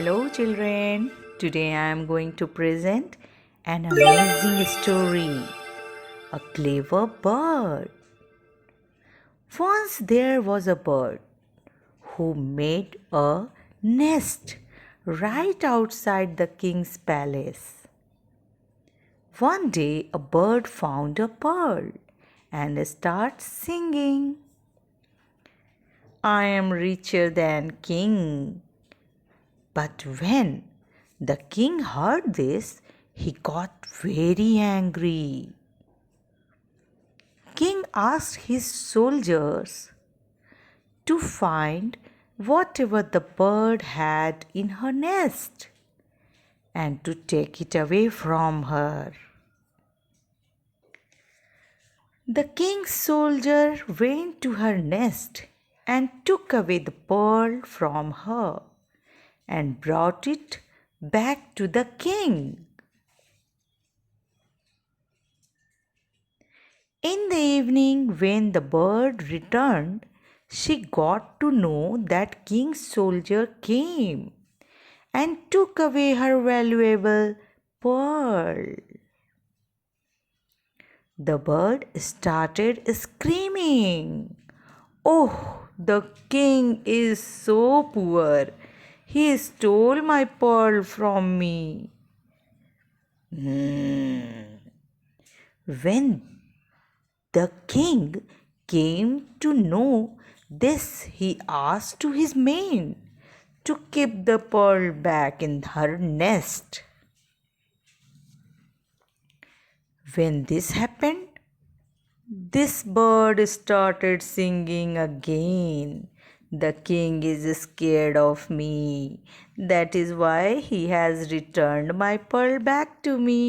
Hello, children. Today I am going to present an amazing story. A clever bird. Once there was a bird who made a nest right outside the king's palace. One day, a bird found a pearl and started singing. I am richer than king. But when the king heard this, he got very angry. King asked his soldiers to find whatever the bird had in her nest and to take it away from her. The king's soldier went to her nest and took away the pearl from her and brought it back to the king. In the evening, when the bird returned, she got to know that king's soldier came and took away her valuable pearl. The bird started screaming, "Oh, the king is so poor. He stole my pearl from me." When the king came to know this, he asked to his men to keep the pearl back in her nest. When this happened, this bird started singing again. The king is scared of me. That is why he has returned my pearl back to me.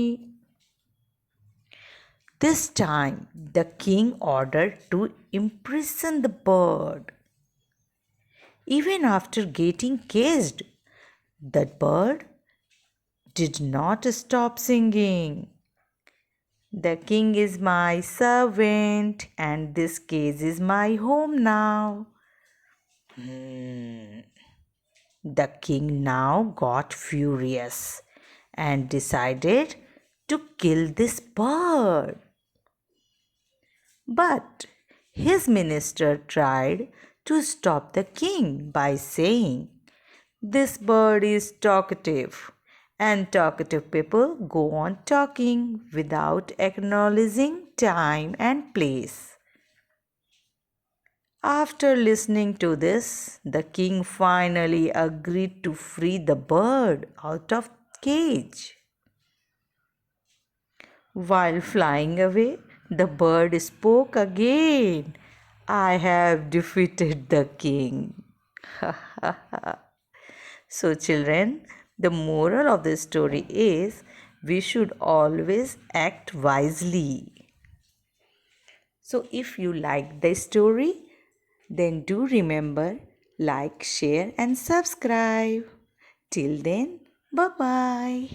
This time, the king ordered to imprison the bird. Even after getting caged, the bird did not stop singing. The king is my servant, and this cage is my home now. The king now got furious and decided to kill this bird. But his minister tried to stop the king by saying, "This bird is talkative, and talkative people go on talking without acknowledging time and place." After listening to this, the king finally agreed to free the bird out of cage. While flying away, the bird spoke again. "I have defeated the king." So, children, the moral of the story is we should always act wisely. So, if you like the story, then do remember like, share, and subscribe. Till then, bye bye.